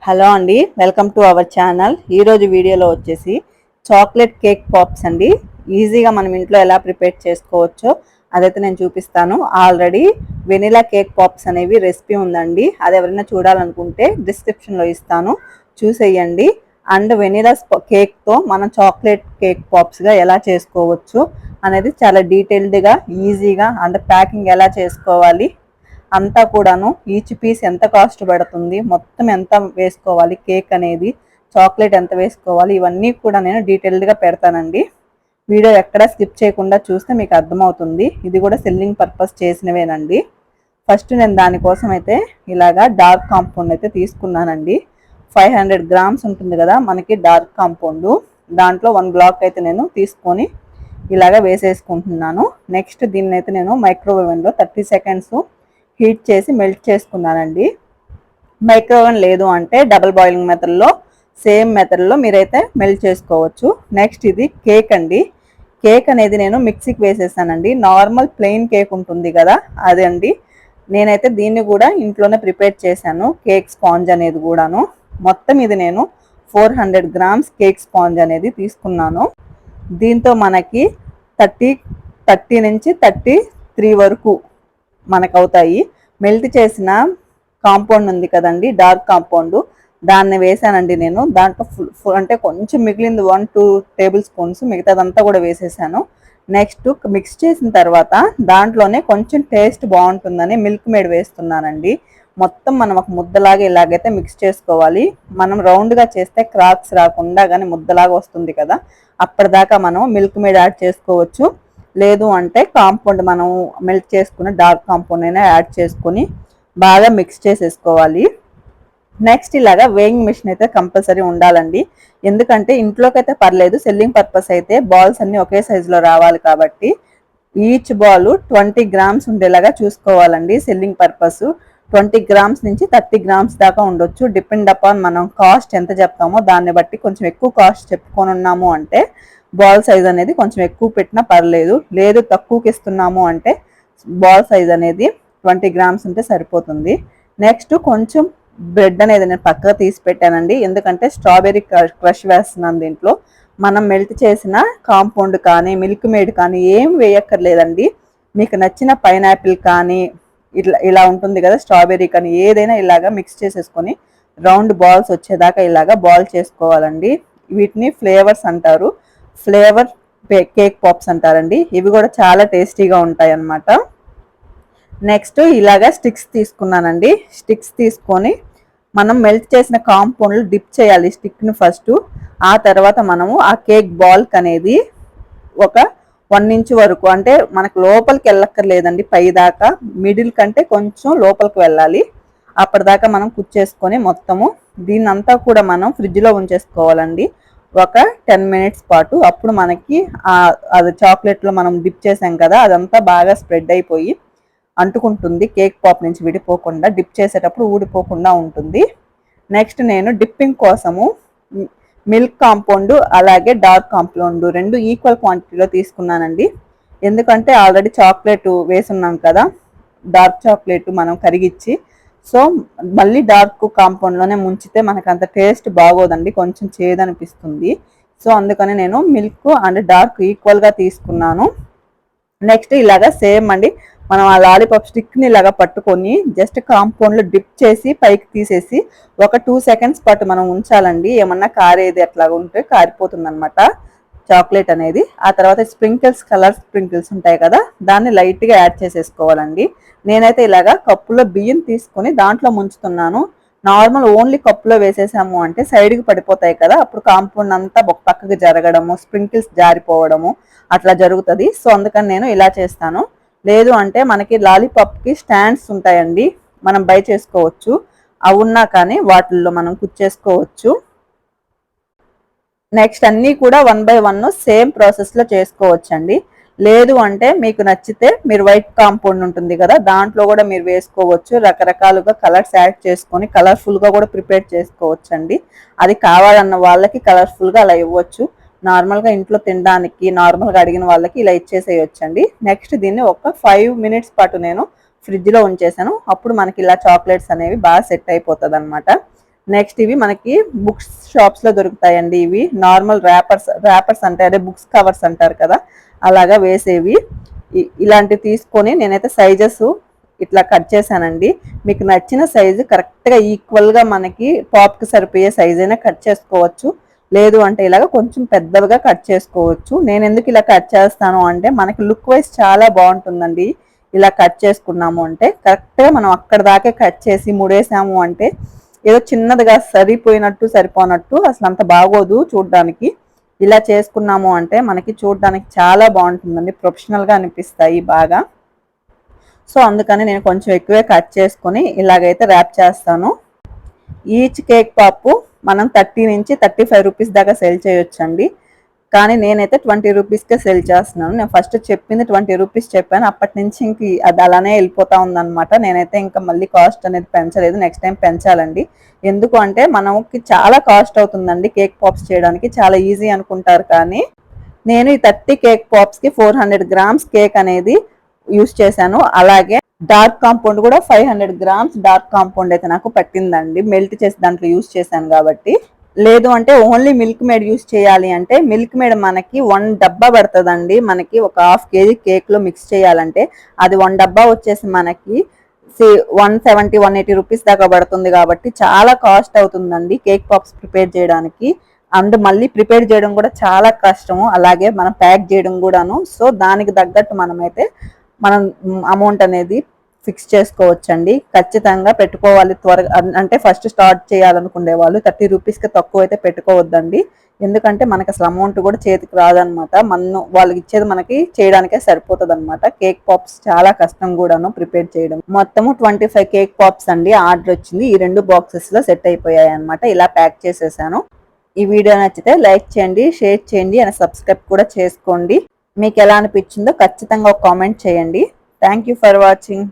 Hello అండి, welcome to our channel. ఈరోజు వీడియోలో వచ్చేసి చాక్లెట్ కేక్ పాప్స్ అండి. ఈజీగా మనం ఇంట్లో ఎలా ప్రిపేర్ చేసుకోవచ్చో అదైతే నేను చూపిస్తాను. ఆల్రెడీ వెనిలా కేక్ పాప్స్ అనేవి రెసిపీ ఉందండి. అది ఎవరైనా చూడాలనుకుంటే డిస్క్రిప్షన్లో ఇస్తాను, చూసేయండి. అండ్ వెనిలా కేక్తో మనం చాక్లెట్ కేక్ పాప్స్గా ఎలా చేసుకోవచ్చు అనేది చాలా డీటెయిల్డ్గా, ఈజీగా అండ్ ప్యాకింగ్ ఎలా చేసుకోవాలి అంతా కూడాను, ఈచ్ పీస్ ఎంత కాస్ట్ పడుతుంది, మొత్తం ఎంత వేసుకోవాలి, కేక్ అనేది చాక్లెట్ ఎంత వేసుకోవాలి, ఇవన్నీ కూడా నేను డీటెయిల్డ్గా పెడతానండి. వీడియో ఎక్కడ స్కిప్ చేయకుండా చూస్తే మీకు అర్థమవుతుంది. ఇది కూడా సెల్లింగ్ పర్పస్ చేసినవేనండి. ఫస్ట్ నేను దానికోసం అయితే ఇలాగా డార్క్ కాంపౌండ్ అయితే తీసుకున్నానండి. 500 గ్రామ్స్ ఉంటుంది కదా మనకి డార్క్ కాంపౌండ్, దాంట్లో 1 బ్లాక్ అయితే నేను తీసుకొని ఇలాగా వేసేసుకుంటున్నాను. నెక్స్ట్ దీన్ని అయితే నేను మైక్రోవేవ్లో 30 సెకండ్స్ హీట్ చేసి మెల్ట్ చేసుకున్నానండి. మైక్రోవేవ్ లేదు అంటే డబుల్ బాయిలింగ్ మెథడ్లో, సేమ్ మెథడ్లో మీరైతే మెల్ట్ చేసుకోవచ్చు. నెక్స్ట్ ఇది కేక్ అండి. కేక్ అనేది నేను మిక్సీకి వేసేసానండి. నార్మల్ ప్లెయిన్ కేక్ ఉంటుంది కదా అదే అండి. నేనైతే దీన్ని కూడా ఇంట్లోనే ప్రిపేర్ చేశాను, కేక్ స్పాంజ్ అనేది కూడాను. మొత్తం ఇది నేను 400 గ్రామ్స్ కేక్ స్పాంజ్ అనేది తీసుకున్నాను. దీంతో మనకి 30 నుంచి 33 వరకు మనకు అవుతాయి. మెల్ట్ చేసిన కాంపౌండ్ ఉంది కదండి, డార్క్ కాంపౌండ్, దాన్ని వేసానండి నేను. దాంట్లో ఫుల్ అంటే కొంచెం మిగిలింది 1-2 టేబుల్ స్పూన్స్, మిగతాదంతా కూడా వేసేసాను. నెక్స్ట్ మిక్స్ చేసిన తర్వాత దాంట్లోనే కొంచెం టేస్ట్ బాగుంటుందని మిల్క్ మేడ్ వేస్తున్నానండి. మొత్తం మనం ఒక ముద్దలాగా ఇలాగైతే మిక్స్ చేసుకోవాలి. మనం రౌండ్గా చేస్తే క్రాక్స్ రాకుండా కానీ ముద్దలాగా వస్తుంది కదా, అప్పటిదాకా మనం మిల్క్ మేడ్ యాడ్ చేసుకోవచ్చు. లేదు అంటే కాంపౌండ్ మనం మెల్ట్ చేసుకుని డార్క్ కాంపౌండ్ అయినా యాడ్ చేసుకొని బాగా మిక్స్ చేసేసుకోవాలి. నెక్స్ట్ ఇలాగా వేయింగ్ మిషన్ అయితే కంపల్సరీ ఉండాలండి. ఎందుకంటే ఇంట్లోకి అయితే పర్లేదు, సెల్లింగ్ పర్పస్ అయితే బాల్స్ అన్ని ఒకే సైజులో రావాలి కాబట్టి ఈచ్ బాల్ 20 గ్రామ్స్ ఉండేలాగా చూసుకోవాలండి. సెల్లింగ్ పర్పస్ 20 గ్రామ్స్ నుంచి 30 గ్రామ్స్ దాకా ఉండొచ్చు. డిపెండ్ అపాన్ మనం కాస్ట్ ఎంత చెప్తామో దాన్ని బట్టి. కొంచెం ఎక్కువ కాస్ట్ చెప్పుకొని ఉన్నాము అంటే బాల్ సైజ్ అనేది కొంచెం ఎక్కువ పెట్టినా పర్లేదు. లేదు తక్కువకి ఇస్తున్నాము అంటే బాల్ సైజ్ అనేది 20 గ్రామ్స్ ఉంటే సరిపోతుంది. నెక్స్ట్ కొంచెం బ్రెడ్ అనేది నేను పక్కగా తీసి పెట్టానండి. ఎందుకంటే స్ట్రాబెర్రీ క్రష్ వేస్తున్నాను దీంట్లో. మనం మెల్ట్ చేసిన కాంపౌండ్ కానీ మిల్క్ మేడ్ కానీ ఏం వేయక్కర్లేదండి. మీకు నచ్చిన పైనాపిల్ కానీ ఇలా ఉంటుంది కదా, స్ట్రాబెర్రీ కానీ ఏదైనా ఇలాగా మిక్స్ చేసేసుకొని రౌండ్ బాల్స్ వచ్చేదాకా ఇలాగా బాల్ చేసుకోవాలండి. వీటిని ఫ్లేవర్స్ అంటారు, ఫ్లేవర్ కేక్ పాప్స్ అంటారండి. ఇవి కూడా చాలా టేస్టీగా ఉంటాయి అన్నమాట. నెక్స్ట్ ఇలాగా స్టిక్స్ తీసుకున్నానండి. స్టిక్స్ తీసుకొని మనం మెల్ట్ చేసిన కాంపౌండ్లో డిప్ చేయాలి స్టిక్ని ఫస్ట్. ఆ తర్వాత మనము ఆ కేక్ బాల్క్ అనేది ఒక 1 ఇంచ్ వరకు, అంటే మనకు లోపలికి వెళ్ళక్కర్లేదండి, పై దాకా మిడిల్ కంటే కొంచెం లోపలికి వెళ్ళాలి. అప్పటిదాకా మనం కుచ్చేసుకొని మొత్తము దీన్నంతా కూడా మనం ఫ్రిడ్జ్లో ఉంచేసుకోవాలండి ఒక 10 మినిట్స్ పాటు. అప్పుడు మనకి అది చాక్లెట్లో మనం డిప్ చేసాం కదా, అదంతా బాగా స్ప్రెడ్ అయిపోయి అంటుకుంటుంది, కేక్ పాప్ నుంచి విడిపోకుండా, డిప్ చేసేటప్పుడు ఊడిపోకుండా ఉంటుంది. నెక్స్ట్ నేను డిప్పింగ్ కోసము మిల్క్ కాంపౌండ్ అలాగే డార్క్ కాంపౌండ్ రెండు ఈక్వల్ క్వాంటిటీలో తీసుకున్నానండి. ఎందుకంటే ఆల్రెడీ చాక్లెట్ వేసున్నాం కదా, డార్క్ చాక్లెట్ మనం కరిగిచ్చి, సో మళ్ళీ డార్క్ కాంపౌండ్లోనే ముంచితే మనకు అంత టేస్ట్ బాగోదండి, కొంచెం చేదనిపిస్తుంది. సో అందుకని నేను మిల్క్ అండ్ డార్క్ ఈక్వల్గా తీసుకున్నాను. నెక్స్ట్ ఇలాగా సేమ్ అండి, మనం ఆ లాలీపాప్ స్టిక్ని ఇలాగా పట్టుకొని జస్ట్ కాంపౌండ్లో డిప్ చేసి పైకి తీసేసి ఒక 2 సెకండ్స్ పాటు మనం ఉంచాలండి. ఏమన్నా కారేది అట్లా ఉంటే కారిపోతుంది అనమాట చాక్లెట్ అనేది. ఆ తర్వాత స్ప్రింకిల్స్, కలర్ స్ప్రింకిల్స్ ఉంటాయి కదా, దాన్ని లైట్గా యాడ్ చేసేసుకోవాలండి. నేనైతే ఇలాగా కప్పులో బియ్యం తీసుకొని దాంట్లో ముంచుతున్నాను. నార్మల్ ఓన్లీ కప్పులో వేసేసాము అంటే సైడ్కి పడిపోతాయి కదా, అప్పుడు కాంపౌండ్ అంతా పక్కకి జరగడము, స్ప్రింకిల్స్ జారిపోవడము అట్లా జరుగుతుంది. సో అందుకని నేను ఇలా చేస్తాను. లేదు అంటే మనకి లాలీపాప్కి స్టాండ్స్ ఉంటాయండి, మనం బై చేసుకోవచ్చు. అవి ఉన్నా కానీ వాటిల్లో మనం కుచ్చేసుకోవచ్చు. నెక్స్ట్ అన్నీ కూడా 1 బై 1 సేమ్ ప్రాసెస్లో చేసుకోవచ్చండి. లేదు అంటే మీకు నచ్చితే మీరు వైట్ కాంపౌండ్ ఉంటుంది కదా, దాంట్లో కూడా మీరు వేసుకోవచ్చు. రకరకాలుగా కలర్స్ యాడ్ చేసుకొని కలర్ఫుల్గా కూడా ప్రిపేర్ చేసుకోవచ్చు అండి. అది కావాలన్న వాళ్ళకి కలర్ఫుల్గా అలా ఇవ్వచ్చు. నార్మల్గా ఇంట్లో తినడానికి నార్మల్గా అడిగిన వాళ్ళకి ఇలా ఇచ్చేసేయొచ్చండి. నెక్స్ట్ దీన్ని ఒక 5 మినిట్స్ పాటు నేను ఫ్రిడ్జ్లో ఉంచేసాను. అప్పుడు మనకి ఇలా చాక్లెట్స్ అనేవి బాగా సెట్ అయిపోతుంది అనమాట. నెక్స్ట్ ఇవి మనకి బుక్స్ షాప్స్ లో దొరుకుతాయండి. ఇవి నార్మల్ ర్యాపర్స్ అంటే అదే బుక్స్ కవర్స్ అంటారు కదా, అలాగా వేసేవి. ఇలాంటివి తీసుకొని నేనైతే సైజెస్ ఇట్లా కట్ చేశానండి. మీకు నచ్చిన సైజు కరెక్ట్గా ఈక్వల్గా మనకి పాప్కి సరిపోయే సైజ్ అయినా కట్ చేసుకోవచ్చు, లేదు అంటే ఇలాగ కొంచెం పెద్దగా కట్ చేసుకోవచ్చు. నేను ఎందుకు ఇలా కట్ చేస్తాను అంటే మనకి లుక్ వైజ్ చాలా బాగుంటుందండి. ఇలా కట్ చేసుకున్నాము అంటే కరెక్ట్గా మనం అక్కడ దాకే కట్ చేసి ముడేసాము అంటే ఏదో చిన్నదిగా సరిపోనట్టు అసలు అంత బాగోదు చూడడానికి. ఇలా చేసుకున్నాము అంటే మనకి చూడడానికి చాలా బాగుంటుందండి, ప్రొఫెషనల్గా అనిపిస్తాయి బాగా. సో అందుకని నేను కొంచెం ఎక్కువే కట్ చేసుకొని ఇలాగైతే ర్యాప్ చేస్తాను. ఈచ్ కేక్ పాప్ మనం 30 నుంచి 35 రూపీస్ దాకా సెల్ చేయొచ్చండి. కానీ నేనైతే 20 రూపీస్కే సెల్ చేస్తున్నాను. నేను ఫస్ట్ చెప్పింది 20 రూపీస్ చెప్పాను, అప్పటి నుంచి ఇంక అది అలానే వెళ్ళిపోతా ఉందన్నమాట. నేనైతే ఇంకా మళ్ళీ కాస్ట్ అనేది పెంచలేదు, నెక్స్ట్ టైం పెంచాలండి. ఎందుకు అంటే మనకి చాలా కాస్ట్ అవుతుందండి కేక్ పాప్స్ చేయడానికి. చాలా ఈజీ అనుకుంటారు కానీ నేను ఈ 30 కేక్ పాప్స్కి 400 గ్రామ్స్ కేక్ అనేది యూస్ చేశాను. అలాగే డార్క్ కాంపౌండ్ కూడా 500 గ్రామ్స్ డార్క్ కాంపౌండ్ అయితే నాకు పట్టిందండి, మెల్ట్ చేసి దాంట్లో యూస్ చేశాను కాబట్టి. లేదు అంటే ఓన్లీ మిల్క్ మేడ్ యూస్ చేయాలి అంటే మిల్క్ మేడ్ మనకి 1 డబ్బా పడుతుందండి. మనకి ఒక హాఫ్ కేజీ కేక్ లో మిక్స్ చేయాలంటే అది 1 డబ్బా వచ్చేసి మనకి 170-180 రూపీస్ దాకా పడుతుంది. కాబట్టి చాలా కాస్ట్ అవుతుందండి కేక్ పాప్స్ ప్రిపేర్ చేయడానికి. అండ్ మళ్ళీ ప్రిపేర్ చేయడం కూడా చాలా కష్టము, అలాగే మనం ప్యాక్ చేయడం కూడాను. సో దానికి తగ్గట్టు మనం అమౌంట్ అనేది ఫిక్స్ చేసుకోవచ్చండి. ఖచ్చితంగా పెట్టుకోవాలి త్వరగా. అంటే ఫస్ట్ స్టార్ట్ చేయాలనుకునే వాళ్ళు 30 రూపీస్కి తక్కువ అయితే పెట్టుకోవద్దండి. ఎందుకంటే మనకి అసలు అమౌంట్ కూడా చేతికి రాదనమాట. వాళ్ళకి ఇచ్చేది మనకి చేయడానికే సరిపోతుంది అనమాట. కేక్ పాప్స్ చాలా కష్టం కూడాను ప్రిపేర్ చేయడం. మొత్తము 25 కేక్ పాప్స్ అండి ఆర్డర్ వచ్చింది. ఈ 2 బాక్సెస్ లో సెట్ అయిపోయాయి అనమాట. ఇలా ప్యాక్ చేసేసాను. ఈ వీడియో నచ్చితే లైక్ చేయండి, షేర్ చేయండి అండ్ సబ్స్క్రైబ్ కూడా చేసుకోండి. మీకు ఎలా అనిపించిందో ఖచ్చితంగా ఒక కామెంట్ చేయండి. Thank you for watching.